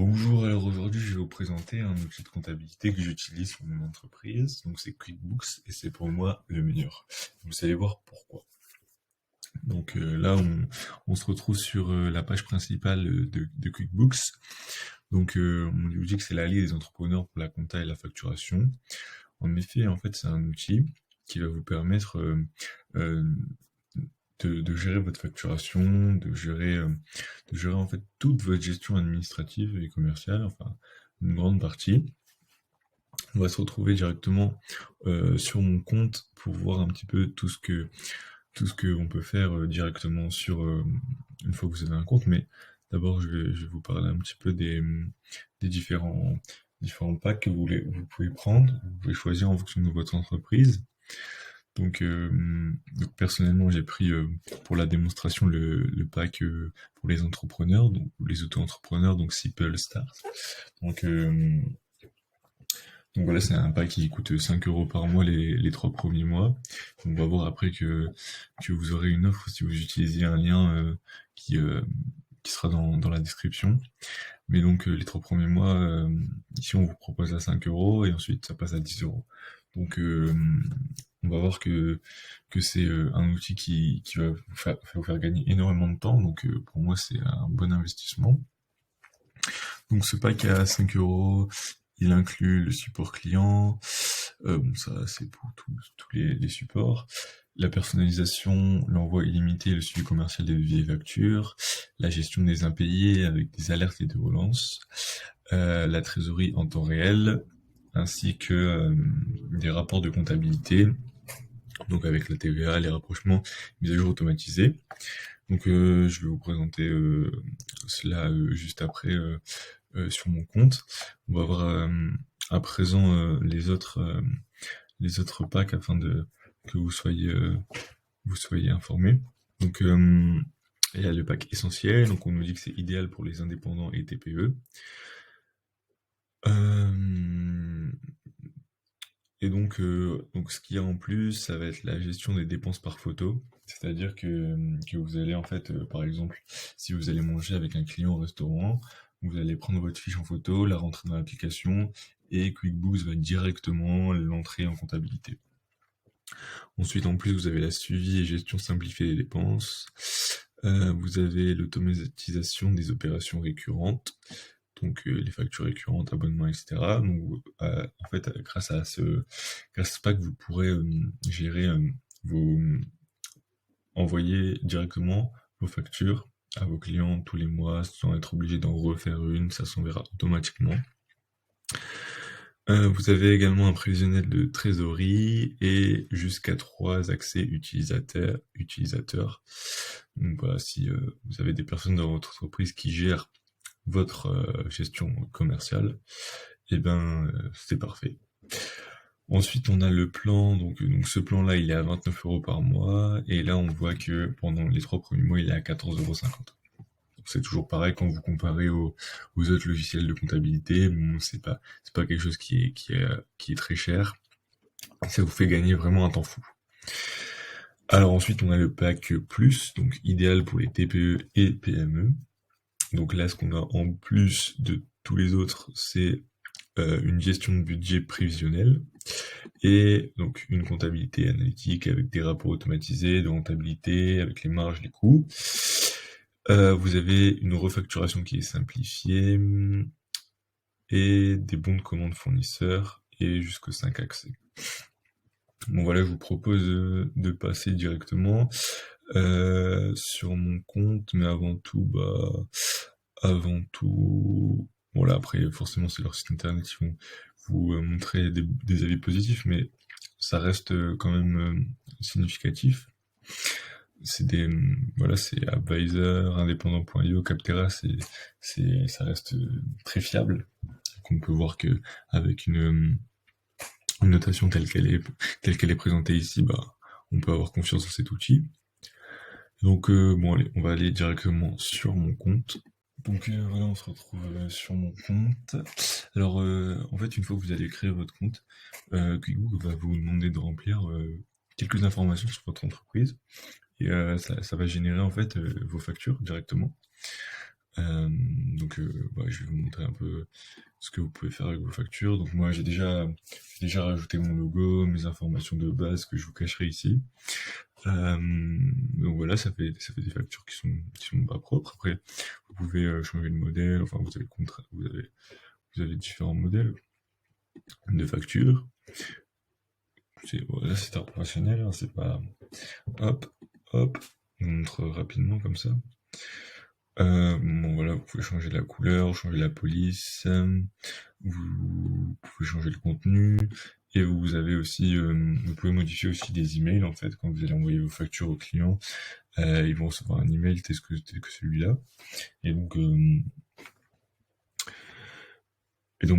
Bonjour, alors aujourd'hui je vais vous présenter un outil de comptabilité que j'utilise pour mon entreprise, donc c'est QuickBooks et c'est pour moi le meilleur. Vous allez voir pourquoi. Donc là on se retrouve sur la page principale de QuickBooks. Donc on nous dit que c'est l'allié des entrepreneurs pour la compta et la facturation. En effet, en fait c'est un outil qui va vous permettre euh, de gérer votre facturation, de gérer en fait toute votre gestion administrative et commerciale, enfin une grande partie. On va se retrouver directement sur mon compte pour voir un petit peu tout ce que on peut faire directement sur une fois que vous avez un compte. Mais d'abord, je vais vous parler un petit peu des différents packs que vous pouvez prendre. Vous pouvez choisir en fonction de votre entreprise. Donc personnellement, j'ai pris pour la démonstration le pack pour les entrepreneurs, donc ou les auto-entrepreneurs, donc Simple Start. Donc, euh, donc voilà, c'est un pack qui coûte 5 € par mois les 3 premiers mois. On va voir après que vous aurez une offre si vous utilisez un lien qui sera dans la description. Mais donc les 3 premiers mois, ici on vous propose à 5 € et ensuite ça passe à 10 €. Donc on va voir que c'est un outil qui va vous faire gagner énormément de temps. Donc pour moi c'est un bon investissement. Donc ce pack à 5 €, il inclut le support client, bon ça c'est pour tous les supports, la personnalisation, l'envoi illimité, le suivi commercial des devis et factures, la gestion des impayés avec des alertes et des relances, la trésorerie en temps réel, ainsi que des rapports de comptabilité, donc avec la TVA, les rapprochements, mise à jour automatisée. Donc je vais vous présenter cela juste après sur mon compte. On va voir à présent les autres packs afin de que vous soyez informés. Donc il y a le pack essentiel, donc on nous dit que c'est idéal pour les indépendants et TPE. Euh, donc ce qu'il y a en plus, ça va être la gestion des dépenses par photo. C'est-à-dire que vous allez en fait, par exemple, si vous allez manger avec un client au restaurant, vous allez prendre votre fiche en photo, la rentrer dans l'application, et QuickBooks va directement l'entrer en comptabilité. Ensuite, en plus, vous avez la suivi et gestion simplifiée des dépenses. Vous avez l'automatisation des opérations récurrentes, donc les factures récurrentes, abonnements, etc. Donc, en fait, grâce à ce pack, vous pourrez gérer vos envoyer directement vos factures à vos clients tous les mois sans être obligé d'en refaire une, ça s'enverra automatiquement. Vous avez également un prévisionnel de trésorerie et jusqu'à 3 accès utilisateurs. Donc voilà, si vous avez des personnes dans votre entreprise qui gèrent votre gestion commerciale, et ben c'est parfait. Ensuite, on a le plan, donc ce plan-là, il est à 29 € par mois, et là, on voit que pendant les 3 premiers mois, il est à 14,50 €. C'est toujours pareil quand vous comparez aux autres logiciels de comptabilité. Bon, c'est pas quelque chose qui est très cher. Ça vous fait gagner vraiment un temps fou. Alors ensuite, on a le pack plus, donc idéal pour les TPE et PME. Donc là, ce qu'on a en plus de tous les autres, c'est une gestion de budget prévisionnel et donc une comptabilité analytique avec des rapports automatisés de rentabilité, avec les marges, les coûts. Vous avez une refacturation qui est simplifiée et des bons de commande fournisseurs et jusqu'aux 5 accès. Bon voilà, je vous propose de passer directement sur mon compte, mais avant tout, voilà, après forcément c'est leur site internet qui vont vous montrer des avis positifs, mais ça reste quand même significatif. C'est voilà, c'est Advisor, indépendant.io, Captera, ça reste très fiable. On peut voir que avec une notation telle qu'elle est présentée ici, bah, on peut avoir confiance en cet outil. Donc bon allez, on va aller directement sur mon compte. Donc voilà, on se retrouve sur mon compte. Alors en fait, une fois que vous allez créer votre compte, QuickBooks va vous demander de remplir quelques informations sur votre entreprise et ça va générer en fait vos factures directement. Je vais vous montrer un peu ce que vous pouvez faire avec vos factures. Donc moi j'ai déjà rajouté mon logo, mes informations de base que je vous cacherai ici. Donc voilà, ça fait des factures qui sont pas propres. Après, vous pouvez changer de modèle. Enfin, vous avez différents modèles de factures. Voilà, c'est opérationnel, hein, c'est pas hop, hop. Je vous montre rapidement comme ça. Bon voilà, vous pouvez changer la couleur, changer la police, vous pouvez changer le contenu, et vous avez aussi, vous pouvez modifier aussi des emails en fait quand vous allez envoyer vos factures aux clients. Ils vont recevoir un email tel que celui-là. Et donc,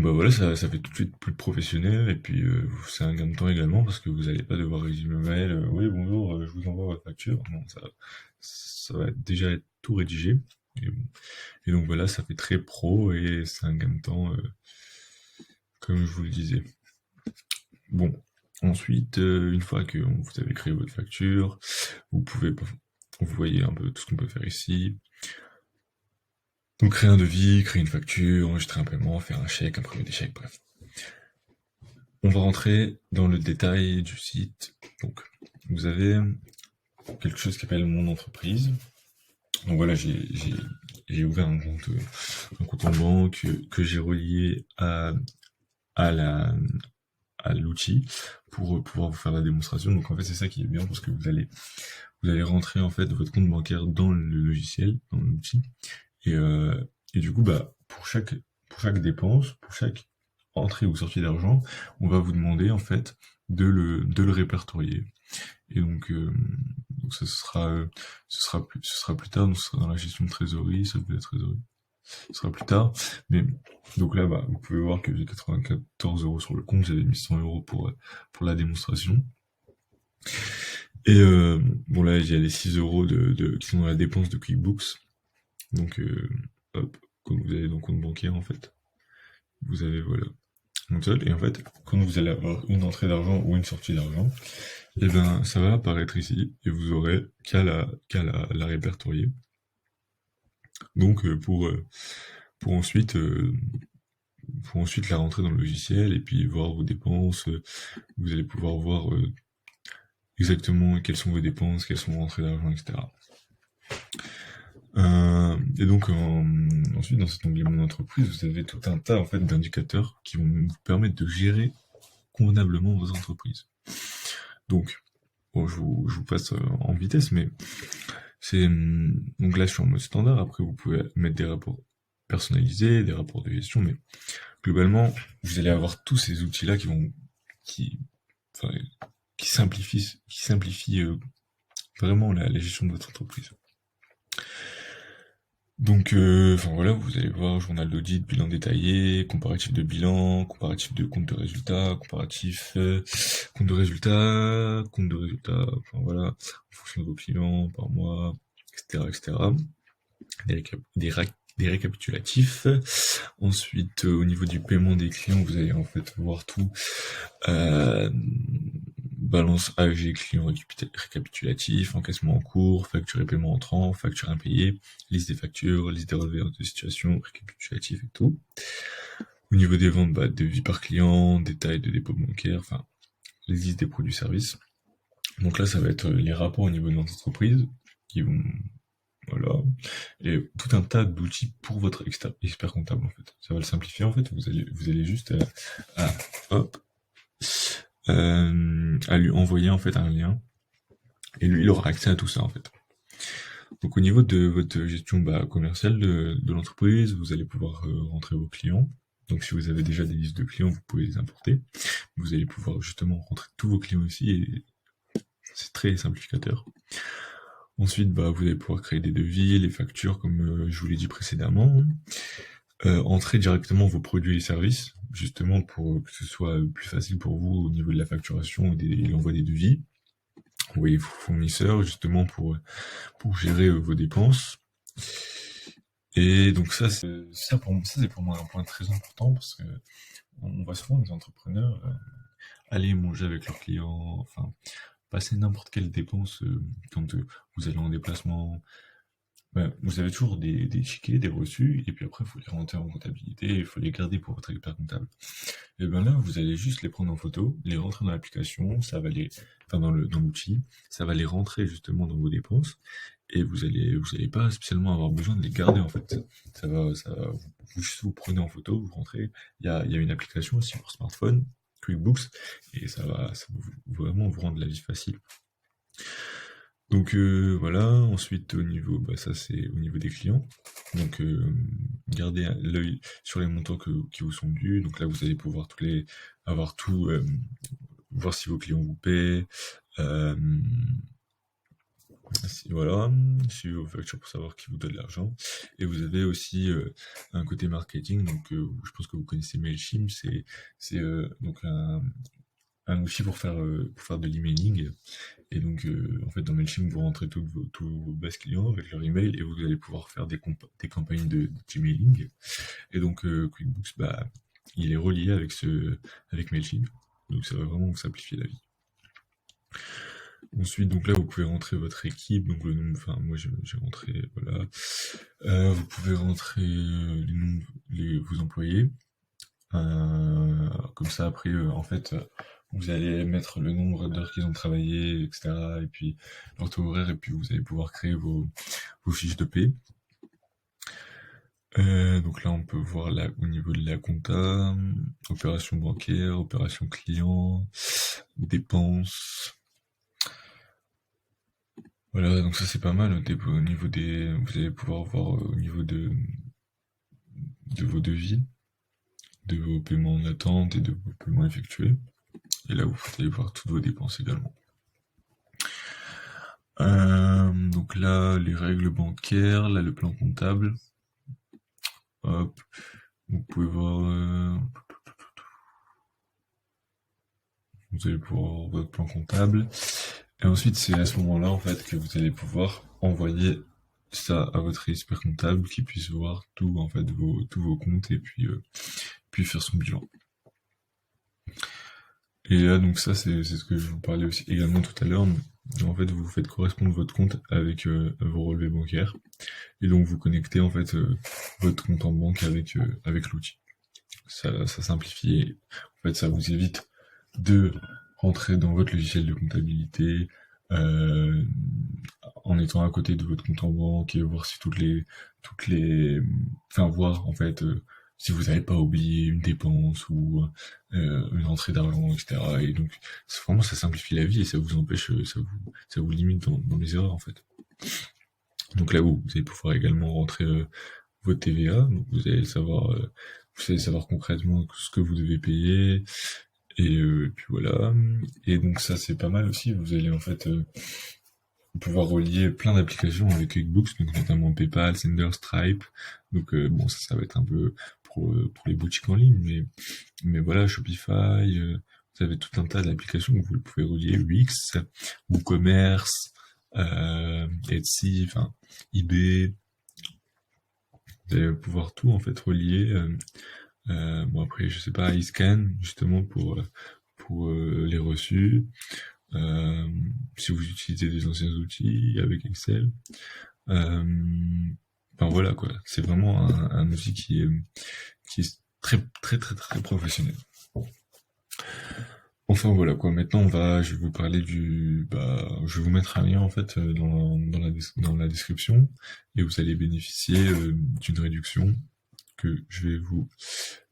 bah voilà, ça fait tout de suite plus professionnel, et puis c'est un gain de temps également parce que vous n'allez pas devoir rédiger le mail. Oui bonjour, je vous envoie votre facture. Non, ça va déjà être tout rédigé. Et, et donc voilà, ça fait très pro et c'est un gain de temps, comme je vous le disais. Bon, ensuite, une fois que vous avez créé votre facture, vous pouvez, vous voyez un peu tout ce qu'on peut faire ici. Donc créer un devis, créer une facture, enregistrer un paiement, faire un chèque, imprimer des chèques, bref. On va rentrer dans le détail du site. Donc, vous avez quelque chose qui s'appelle Mon entreprise. Donc voilà, j'ai ouvert un compte en banque que j'ai relié à l'outil pour pouvoir vous faire la démonstration. Donc en fait, c'est ça qui est bien parce que vous allez rentrer en fait votre compte bancaire dans le logiciel, dans l'outil, et, euh, et du coup, bah pour chaque dépense, pour chaque entrée ou sortie d'argent, on va vous demander en fait de le répertorier. Et donc ce sera plus tard, donc ce sera dans la gestion de trésorerie, ça de la trésorerie. Ce sera plus tard. Mais donc là, bah, vous pouvez voir que j'ai 94 € sur le compte, j'avais mis 100 € pour la démonstration. Et bon là, j'ai les 6 € qui sont dans la dépense de QuickBooks. Donc hop, quand vous allez dans le compte bancaire en fait, vous avez voilà mon seul. Et en fait, quand vous allez avoir une entrée d'argent ou une sortie d'argent, et ben ça va apparaître ici et vous aurez la répertorier. Donc pour ensuite la rentrer dans le logiciel et puis voir vos dépenses. Vous allez pouvoir voir exactement quelles sont vos dépenses, quelles sont vos rentrées d'argent, etc. Et donc ensuite dans cet onglet Mon entreprise, vous avez tout un tas en fait d'indicateurs qui vont vous permettre de gérer convenablement votre entreprise. Donc bon, je vous passe en vitesse, mais c'est donc là je suis en mode standard. Après vous pouvez mettre des rapports personnalisés, des rapports de gestion, mais globalement vous allez avoir tous ces outils là qui enfin, qui simplifient vraiment la gestion de votre entreprise. Donc, enfin voilà, vous allez voir journal d'audit, bilan détaillé, comparatif de bilan, comparatif de compte de résultats, comparatif compte de résultats, enfin voilà, en fonction de vos clients par mois, etc., etc. Des récapitulatifs. Ensuite, au niveau du paiement des clients, vous allez en fait voir tout. Balance AG client récapitulatif, encaissement en cours, facture et paiement entrant, facture impayée, liste des factures, liste des relevés de situation, récapitulatif et tout. Au niveau des ventes, bah, devis par client, détails de dépôt bancaire, enfin, les listes des produits services. Donc là, ça va être les rapports au niveau de l'entreprise qui vont, voilà, et tout un tas d'outils pour votre expert comptable en fait. Ça va le simplifier en fait. Vous allez juste hop, à lui envoyer en fait un lien et lui il aura accès à tout ça en fait. Donc au niveau de votre gestion commerciale de l'entreprise, vous allez pouvoir rentrer vos clients. Donc si vous avez déjà des listes de clients, vous pouvez les importer. Vous allez pouvoir justement rentrer tous vos clients ici et c'est très simplificateur. Ensuite, vous allez pouvoir créer des devis, les factures comme je vous l'ai dit précédemment. Entrer directement vos produits et services, justement pour que ce soit plus facile pour vous au niveau de la facturation et l'envoi des devis. Envoyer vos fournisseurs justement pour gérer vos dépenses. Et donc c'est pour moi un point très important parce que on voit souvent les entrepreneurs aller manger avec leurs clients, enfin passer n'importe quelle dépense quand vous allez en déplacement, bah, vous avez toujours des tickets, des reçus, et puis après, il faut les rentrer en comptabilité, il faut les garder pour votre expert comptable. Et ben là, vous allez juste les prendre en photo, les rentrer dans l'application, ça va enfin dans l'outil, ça va les rentrer justement dans vos dépenses, et vous allez pas spécialement avoir besoin de les garder en fait. Juste vous prenez en photo, vous rentrez. Il y a une application aussi pour smartphone, QuickBooks, et ça va vraiment vous rendre la vie facile. Donc voilà, ensuite au niveau, bah, ça c'est au niveau des clients. Donc gardez l'œil sur les montants qui vous sont dus. Donc là vous allez pouvoir avoir tout, voir si vos clients vous paient, euh, voilà, suivre vos factures pour savoir qui vous donne l'argent. Et vous avez aussi un côté marketing. Donc je pense que vous connaissez Mailchimp, c'est donc un outil pour faire de l'emailing. Et donc, en fait, dans Mailchimp, vous rentrez tous vos bases clients avec leur email et vous allez pouvoir faire des campagnes d'emailing. Et donc, QuickBooks, bah, il est relié avec Mailchimp. Donc, ça va vraiment vous simplifier la vie. Ensuite, donc là, vous pouvez rentrer votre équipe, donc le nombre, enfin, moi, j'ai rentré, voilà. Vous pouvez rentrer les noms, vos employés. Comme ça, après, en fait, vous allez mettre le nombre d'heures qu'ils ont travaillé, etc. Et puis leur taux horaire, et puis vous allez pouvoir créer vos fiches de paie. Donc là, on peut voir là, au niveau de la compta, opération bancaire, opération client, dépenses. Voilà, donc ça c'est pas mal au niveau vous allez pouvoir voir au niveau de vos devis, de vos paiements en attente et de vos paiements effectués. Et là, vous allez voir toutes vos dépenses également. Donc là, les règles bancaires, là, le plan comptable. Hop, vous pouvez voir, vous allez pouvoir voir votre plan comptable. Et ensuite, c'est à ce moment-là, en fait, que vous allez pouvoir envoyer ça à votre expert comptable qui puisse voir tout, en fait, tous vos comptes et puis faire son bilan. Et là, donc ça, c'est ce que je vous parlais aussi également tout à l'heure. En fait, vous faites correspondre votre compte avec vos relevés bancaires. Et donc, vous connectez, en fait, votre compte en banque avec l'outil. Ça simplifie. En fait, ça vous évite de rentrer dans votre logiciel de comptabilité euh, en étant à côté de votre compte en banque et voir si enfin voir en fait si vous n'avez pas oublié une dépense ou une entrée d'argent, etc. Et donc vraiment ça simplifie la vie et ça vous empêche, ça vous limite dans les erreurs en fait. Donc là vous allez pouvoir également rentrer votre TVA, donc vous allez savoir concrètement ce que vous devez payer, et puis voilà. Et donc ça c'est pas mal aussi, vous allez en fait pouvoir relier plein d'applications avec QuickBooks, donc notamment PayPal, Sender, Stripe. Donc bon ça va être un peu pour les boutiques en ligne, mais voilà, Shopify, vous avez tout un tas d'applications que vous pouvez relier, Wix, WooCommerce, Etsy, enfin eBay. Vous allez pouvoir tout en fait relier. Bon après je sais pas, iScan justement pour les reçus. Euh, Si vous utilisez des anciens outils avec Excel. Enfin voilà quoi, c'est vraiment un outil qui est très professionnel. Enfin voilà quoi, maintenant je vais vous parler je vais vous mettre un lien en fait dans la description et vous allez bénéficier d'une réduction que je vais vous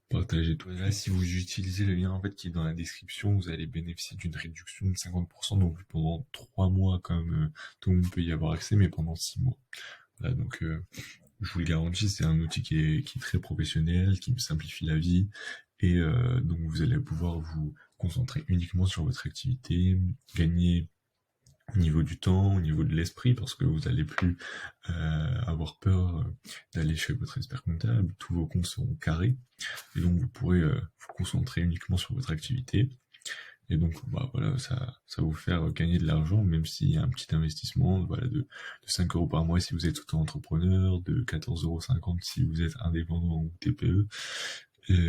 partager tout. Là, si vous utilisez le lien en fait qui est dans la description, vous allez bénéficier d'une réduction de 50%, donc pendant 3 mois comme tout le monde peut y avoir accès, mais pendant 6 mois. Voilà, donc je vous le garantis, c'est un outil qui est très professionnel, qui me simplifie la vie, et donc vous allez pouvoir vous concentrer uniquement sur votre activité, gagner au niveau du temps, au niveau de l'esprit, parce que vous n'allez plus avoir peur d'aller chez votre expert comptable, tous vos comptes seront carrés, et donc vous pourrez vous concentrer uniquement sur votre activité. Et donc, bah, voilà, ça va vous faire gagner de l'argent, même s'il y a un petit investissement, voilà, de 5 euros par mois si vous êtes auto-entrepreneur, de 14,50 € si vous êtes indépendant ou TPE,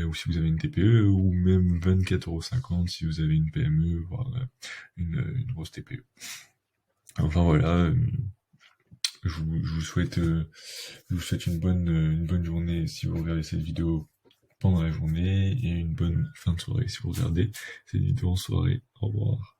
ou si vous avez une TPE, ou même 24,50 € si vous avez une PME, voire une grosse TPE. Enfin voilà, je vous souhaite une bonne journée si vous regardez cette vidéo pendant la journée et une bonne fin de soirée si vous regardez cette vidéo en soirée. Au revoir.